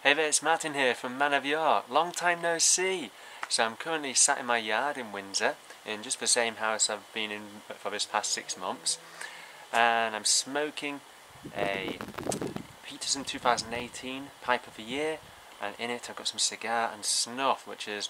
Hey there, it's Martin here from Man of Yorke. Long time no see. So I'm currently sat in my yard in Windsor, in just the same house I've been in for this past 6 months. And I'm smoking a Peterson 2018 Pipe of the Year, and in it I've got some cigar and snuff, which is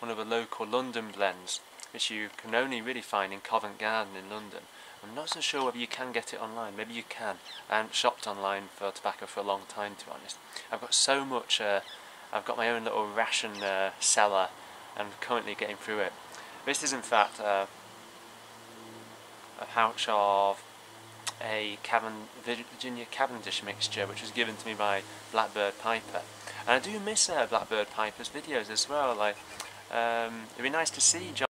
one of the local London blends, which you can only really find in Covent Garden in London. I'm not so sure whether you can get it online. Maybe you can. I haven't shopped online for tobacco for a long time, to be honest. I've got so much, I've got my own little ration cellar, and I'm currently getting through it. This is in fact a pouch of a Virginia Cavendish mixture, which was given to me by Blackbird Piper. And I do miss Blackbird Piper's videos as well. Like, it'd be nice to see John.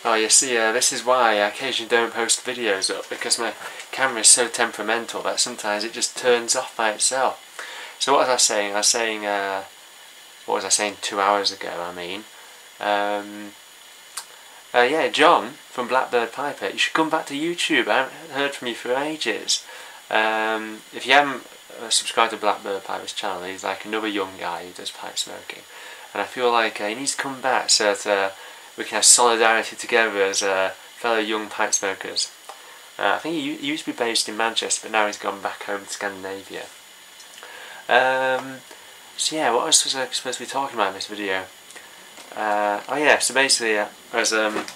Oh, you see, this is why I occasionally don't post videos up, because my camera is so temperamental that sometimes it just turns off by itself. So what was I saying? I was saying, what was I saying 2 hours ago, I mean. Yeah, John from Blackbird Piper, you should come back to YouTube. I haven't heard from you for ages. If you haven't subscribed to Blackbird Piper's channel, he's like another young guy who does pipe smoking. And I feel like he needs to come back so that we can have solidarity together as fellow young pipe smokers. I think he used to be based in Manchester, but now he's gone back home to Scandinavia. So yeah, what was I supposed to be talking about in this video? Oh yeah, so basically as I'm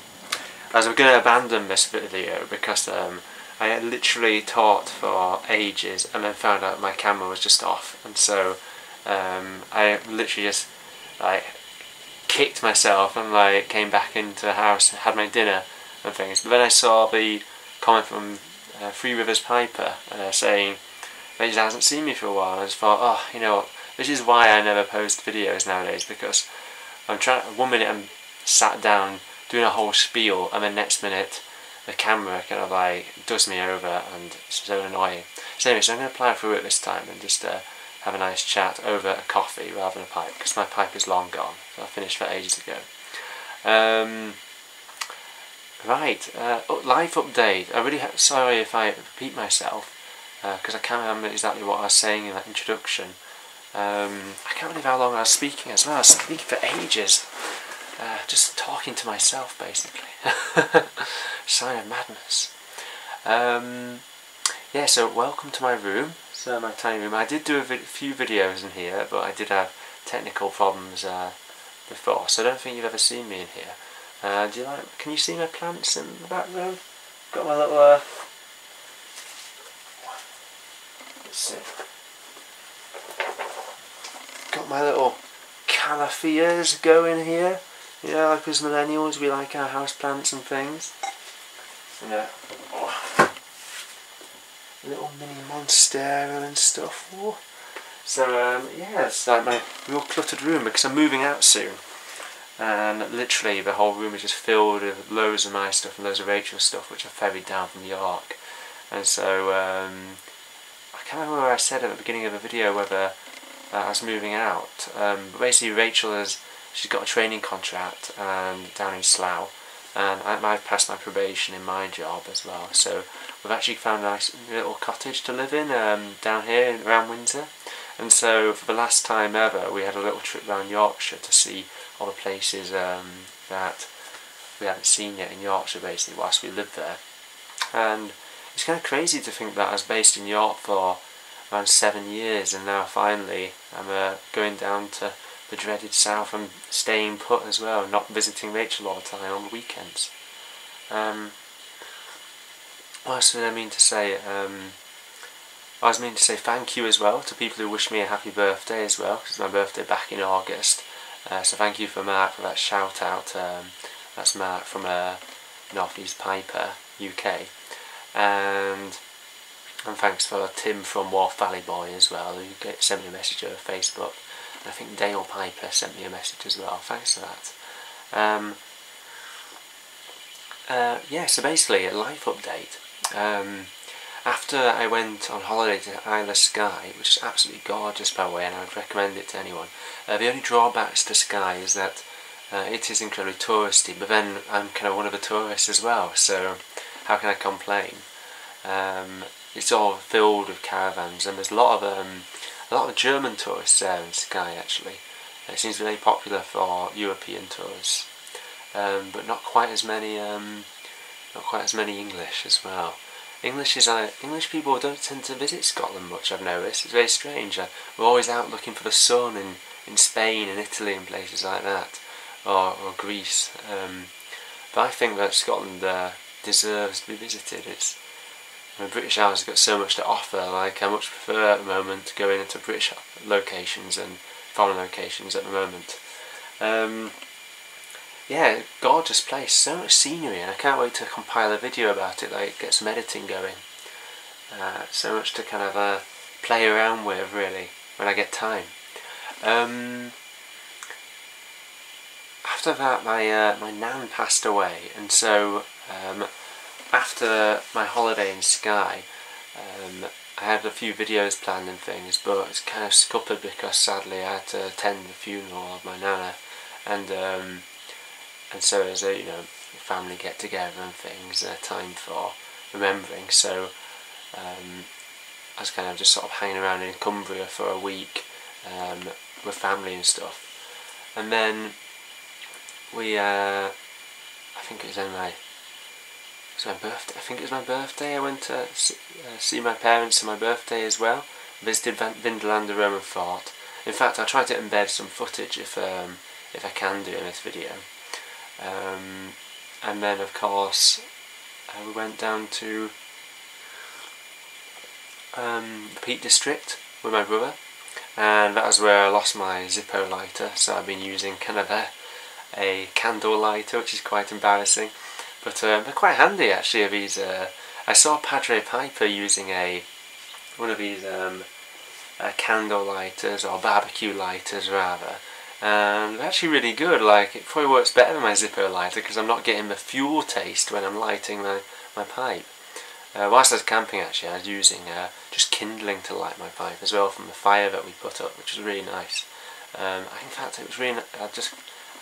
going to abandon this video because I had literally taught for ages and then found out my camera was just off, and so I literally just like kicked myself and like came back into the house and had my dinner and things. But then I saw the comment from Three Rivers Piper saying that he hasn't seen me for a while, and I just thought, oh, you know what, this is why I never post videos nowadays, because I'm trying. 1 minute I'm sat down doing a whole spiel, and the next minute the camera kind of like does me over, and it's so annoying. So anyway, so I'm going to plough through it this time and just have a nice chat over a coffee rather than a pipe, because my pipe is long gone. So I finished that ages ago. Right, life update. I'm really sorry if I repeat myself, because I can't remember exactly what I was saying in that introduction. I can't believe how long I was speaking as well. I was speaking for ages, just talking to myself basically. Sign of madness. Yeah, so welcome to my room. So my tiny room. I did do a few videos in here, but I did have technical problems before, so I don't think you've ever seen me in here. Do you like? Can you see my plants in the background? Got my little. Let's see. Got my little calophyas going here. You know, like us millennials, we like our house plants and things. Yeah. Little mini monstera and stuff. Ooh. So yeah, it's like my real cluttered room because I'm moving out soon, and literally the whole room is just filled with loads of my stuff and loads of Rachel's stuff, which I ferried down from Yorke. And so I can't remember what I said at the beginning of the video whether I was moving out. But basically, Rachel she's got a training contract down in Slough, and I've passed my probation in my job as well. So we've actually found a nice little cottage to live in down here around Windsor. And so for the last time ever, we had a little trip around Yorkshire to see all the places that we haven't seen yet in Yorkshire, basically, whilst we lived there. And it's kind of crazy to think that I was based in York for around 7 years, and now finally I'm going down to the dreaded south and staying put as well, not visiting Rachel all the time on the weekends. What else did I mean to say? I was meaning to say thank you as well to people who wished me a happy birthday as well, because it's my birthday back in August. So thank you for Mark for that shout out. That's Mark from North East Piper, UK. And thanks for Tim from Wharf Valley Boy as well, who sent me a message over Facebook. And I think Dale Piper sent me a message as well. Thanks for that. Yeah, so basically a life update. After I went on holiday to Isle of Skye, which is absolutely gorgeous by the way, and I would recommend it to anyone. The only drawbacks to Skye is that it is incredibly touristy, but then I'm kind of one of the tourists as well, so how can I complain? It's all filled with caravans, and there's a lot of German tourists there in Skye actually. It seems to be very popular for European tourists, but not quite as many English as well. English people don't tend to visit Scotland much, I've noticed. It's very strange. We're always out looking for the sun in Spain and Italy and places like that, or Greece. But I think that Scotland deserves to be visited. British Isles has got so much to offer. Like, I much prefer at the moment going into British locations and foreign locations at the moment. Yeah, gorgeous place, so much scenery, and I can't wait to compile a video about it, like get some editing going. So much to kind of play around with, really, when I get time. After that, my nan passed away, and so after my holiday in Skye, I had a few videos planned and things, but it's kind of scuppered because sadly I had to attend the funeral of my nana, and so as a family get together and things, time for remembering. So I was kind of just sort of hanging around in Cumbria for a week with family and stuff, and then we I think it was my birthday. I think it was my birthday. I went to see my parents on my birthday as well. Visited Vindolanda Roman Fort. In fact, I'll try to embed some footage if I can do in this video. And then of course we went down to the Peak District with my brother, and that was where I lost my Zippo lighter, so I've been using kind of a candle lighter, which is quite embarrassing, but they're quite handy actually. These I saw Padre Piper using one of these candle lighters, or barbecue lighters rather, and they're actually really good. Like, it probably works better than my Zippo lighter because I'm not getting the fuel taste when I'm lighting my pipe. Whilst I was camping actually, I was using just kindling to light my pipe as well from the fire that we put up, which was really nice. In fact, it was really, I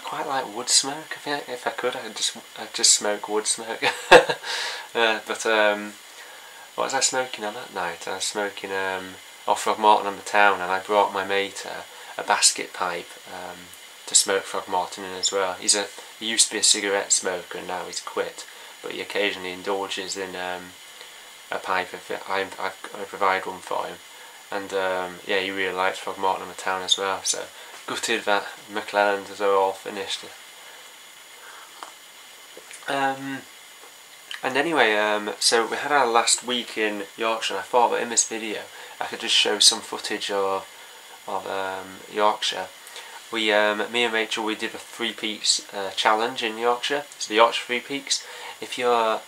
quite like wood smoke. I think if I could, I'd just smoke wood smoke. But what was I smoking on that night? I was smoking Throgmorton on the Town, and I brought my mate a basket pipe to smoke Throgmorton in as well. He used to be a cigarette smoker and now he's quit, but he occasionally indulges in a pipe if I provide one for him. And yeah, he really likes Throgmorton on the Town as well, so gutted that McClellan's are all finished. And anyway, so we had our last week in Yorkshire, and I thought that in this video I could just show some footage of Yorkshire. Me and Rachel, we did a 3 Peaks challenge in Yorkshire. So the Yorkshire 3 Peaks. If you're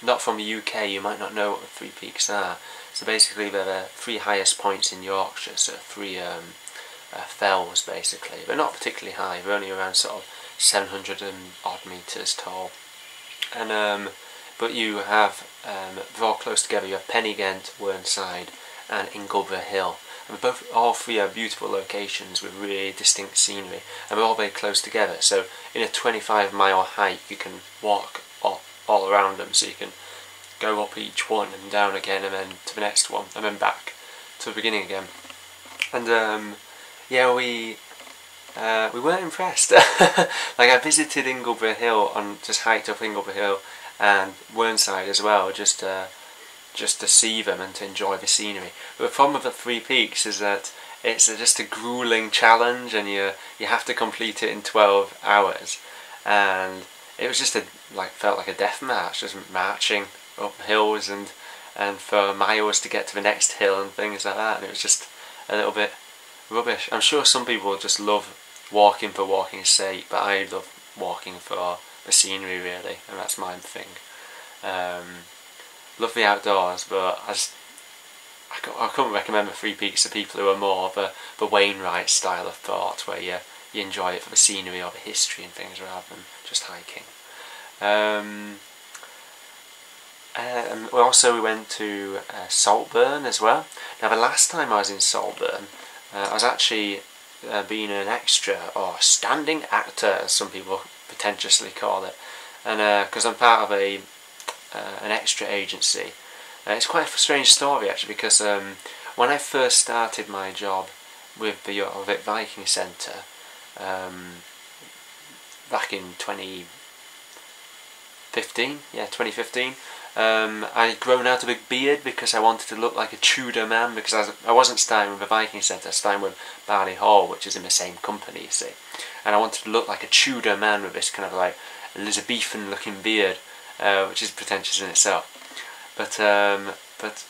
not from the UK, you might not know what the 3 Peaks are. So basically they're the 3 highest points in Yorkshire, so 3 fells basically. They're not particularly high, they're only around sort of 700 and odd metres tall. And but you have, they're all close together. You have Pennygent, Whernside and Ingleby Hill. And all 3 are beautiful locations with really distinct scenery, and they're all very close together. So in a 25-mile hike you can walk all around them, so you can go up each one and down again and then to the next one and then back to the beginning again. And yeah, we weren't impressed. Like, I visited Ingleby Hill, just hiked up Ingleby Hill and Whernside as well, just to see them and to enjoy the scenery. But the problem with the 3 Peaks is that it's just a grueling challenge, and you have to complete it in 12 hours. And it was just felt like a death march, just marching up hills and for miles to get to the next hill and things like that. And it was just a little bit rubbish. I'm sure some people just love walking for walking's sake, but I love walking for the scenery really, and that's my thing. Love the outdoors, but I couldn't recommend the Three Peaks to people who are more of the Wainwright style of thought, where you enjoy it for the scenery or the history and things rather than just hiking. We went to Saltburn as well. Now the last time I was in Saltburn, I was actually being an extra, or standing actor as some people pretentiously call it, and because I'm part of an extra agency. It's quite a strange story actually, because when I first started my job with the Yorke Viking Centre back in 2015, I'd grown out a big beard because I wanted to look like a Tudor man, because I wasn't starting with the Viking Centre, I was starting with Barley Hall, which is in the same company, you see, and I wanted to look like a Tudor man with this kind of like Elizabethan looking beard, which is pretentious in itself. But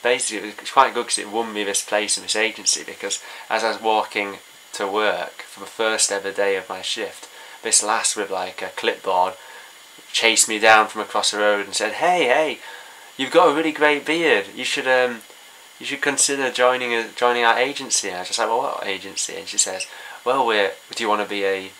basically it was quite good because it won me this place in this agency, because as I was walking to work for the first ever day of my shift, this lass with like a clipboard chased me down from across the road and said, "Hey, you've got a really great beard. You should consider joining our agency." And I was just like, "Well, what agency?" And she says, "Well, do you want to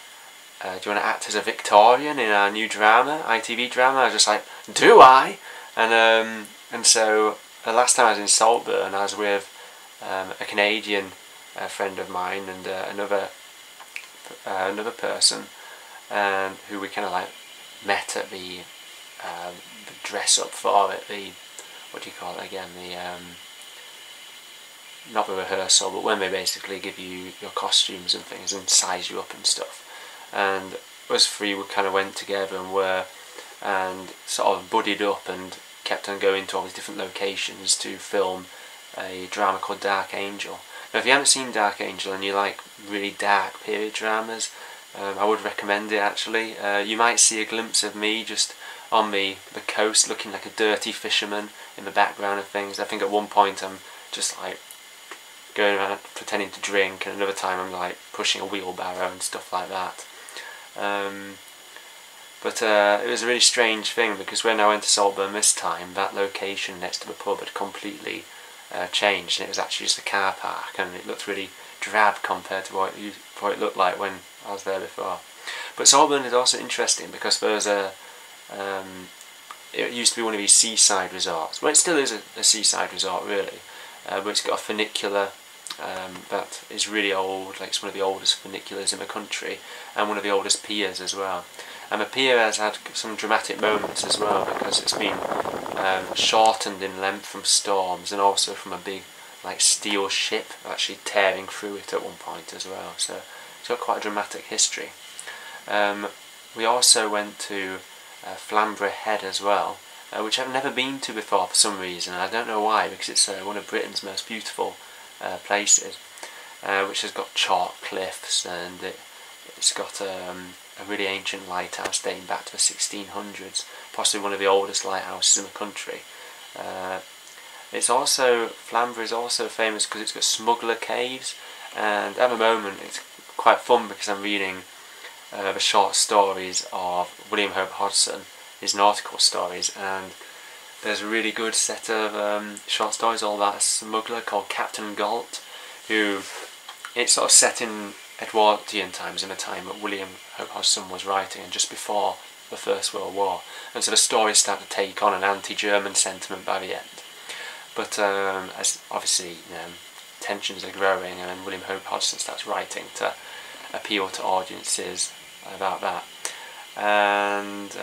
act as a Victorian in our new drama, ITV drama?" I was just like, "Do I?" And so the last time I was in Saltburn, I was with a Canadian friend of mine and another person, who we kind of like met at the dress up for it, what do you call it again, not the rehearsal, but when they basically give you your costumes and things and size you up and stuff. And us three we kind of went together and sort of buddied up and kept on going to all these different locations to film a drama called Dark Angel. Now if you haven't seen Dark Angel and you like really dark period dramas, I would recommend it actually. You might see a glimpse of me just on the coast looking like a dirty fisherman in the background of things. I think at one point I'm just like going around pretending to drink, and another time I'm like pushing a wheelbarrow and stuff like that. But it was a really strange thing, because when I went to Saltburn this time, that location next to the pub had completely changed, and it was actually just a car park, and it looked really drab compared to what it looked like when I was there before. But Saltburn is also interesting because there's it used to be one of these seaside resorts. Well, it still is a seaside resort really, but it's got a funicular that is really old, like it's one of the oldest funiculars in the country, and one of the oldest piers as well. And the pier has had some dramatic moments as well, because it's been shortened in length from storms, and also from a big like steel ship actually tearing through it at one point as well. So it's got quite a dramatic history. We also went to Flamborough Head as well, which I've never been to before for some reason. I don't know why, because it's one of Britain's most beautiful places, which has got chalk cliffs, and it's got a really ancient lighthouse dating back to the 1600s, possibly one of the oldest lighthouses in the country. Flamborough is also famous because it's got smuggler caves, and at the moment it's quite fun because I'm reading the short stories of William Hope Hodgson, his nautical stories, and there's a really good set of short stories all about a smuggler called Captain Galt, who it's sort of set in Edwardian times, in a time that William Hope Hodgson was writing, and just before the First World War, and so the stories start to take on an anti-German sentiment by the end. But as obviously tensions are growing, and William Hope Hodgson starts writing to appeal to audiences about that, and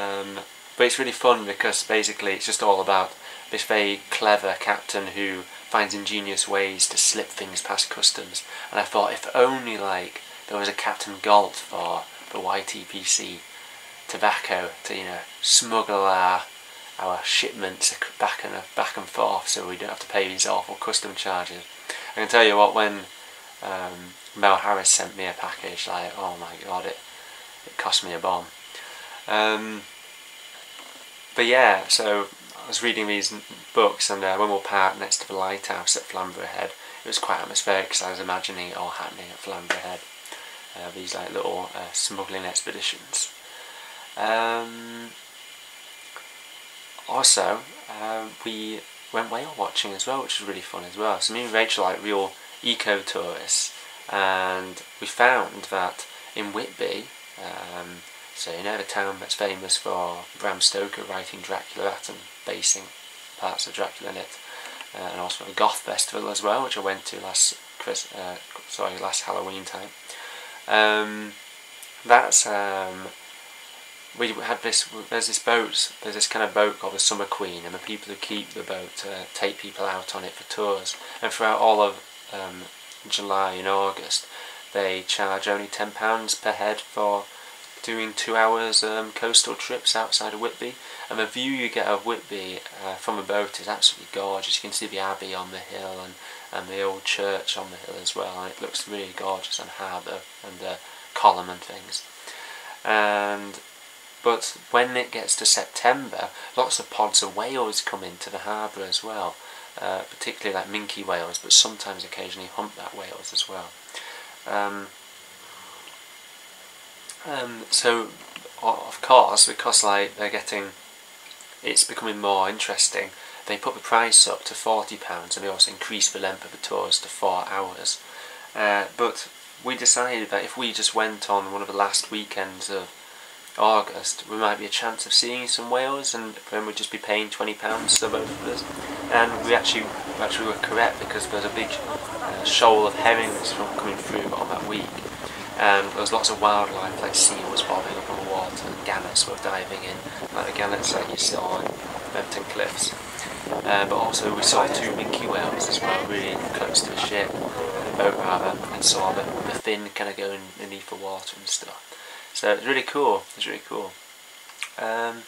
but it's really fun because basically it's just all about this very clever captain who finds ingenious ways to slip things past customs. And I thought, if only like there was a Captain Galt for the YTPC tobacco to smuggle our shipments back and forth, so we don't have to pay these awful custom charges. I can tell you what, when Mel Harris sent me a package, like, oh my god, it cost me a bomb. But yeah, so I was reading these books, and when we were parked next to the lighthouse at Flamborough Head, it was quite atmospheric because I was imagining it all happening at Flamborough Head. These like little smuggling expeditions. Also, we went whale watching as well, which was really fun as well. So me and Rachel are like real eco-tourists, and we found that in Whitby, so you know the town that's famous for Bram Stoker writing Dracula at and basing parts of Dracula in it, and also a goth festival as well, which I went to last Halloween time. We had there's this kind of boat called the Summer Queen, and the people who keep the boat take people out on it for tours, and throughout all of July and August they charge only £10 per head for doing 2 hours coastal trips outside of Whitby, and the view you get of Whitby from a boat is absolutely gorgeous. You can see the Abbey on the hill and the old church on the hill as well, and it looks really gorgeous, and harbour and column and things. But when it gets to September, lots of pods of whales come into the harbour as well, particularly like minke whales, but sometimes occasionally humpback whales as well. So of course, because like it's becoming more interesting, they put the price up to £40, and they also increase the length of the tours to 4 hours. But we decided that if we just went on one of the last weekends of August, we might be a chance of seeing some whales, and then we'd just be paying £20 for both of us. And we actually were correct, because there's a big shoal of herrings coming through on that week, and there was lots of wildlife like seals bobbing up on the water and gannets were diving in, like the gannets that you saw on Bempton Cliffs. But also we saw 2 minke whales as well, really close to the ship, the boat rather, and saw the fin kind of going beneath the water and stuff. So it's really cool. It's really cool. So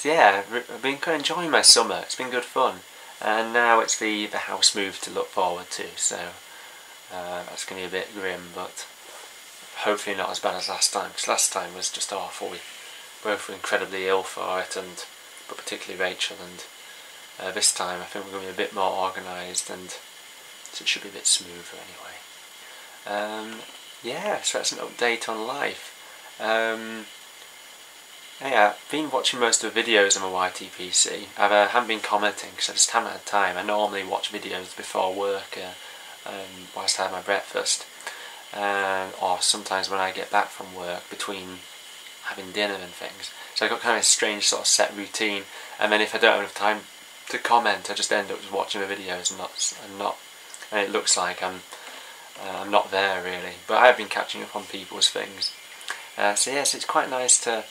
yeah, I've been kind of enjoying my summer. It's been good fun, and now it's the house move to look forward to. So that's going to be a bit grim, but hopefully not as bad as last time. Because last time was just awful. We both were incredibly ill for it, but particularly Rachel. And this time I think we're going to be a bit more organised, and so it should be a bit smoother anyway. Yeah, so that's an update on life. Yeah, I've been watching most of the videos on my YTPC. I haven't been commenting because I just haven't had time. I normally watch videos before work whilst I have my breakfast, or sometimes when I get back from work between having dinner and things. So I've got kind of a strange sort of set routine, and then if I don't have enough time to comment, I just end up just watching the videos and it looks like I'm not there really. But I have been catching up on people's things. So yes, it's quite nice to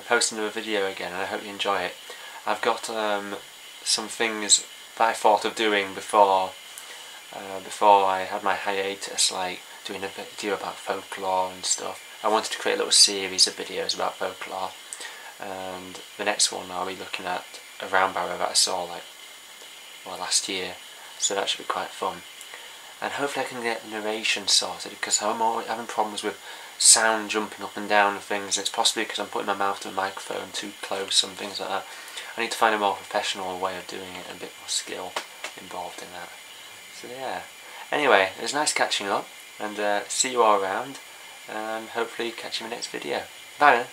post another video again, and I hope you enjoy it. I've got some things that I thought of doing before I had my hiatus, like doing a video about folklore and stuff. I wanted to create a little series of videos about folklore, and the next one I'll be looking at a round barrow that I saw last year, so that should be quite fun. And hopefully I can get the narration sorted, because I'm always having problems with sound jumping up and down and things. It's possibly because I'm putting my mouth to the microphone too close and things like that. I need to find a more professional way of doing it and a bit more skill involved in that. So yeah. Anyway, it was nice catching up, and see you all around, and hopefully catch you in the next video. Bye then.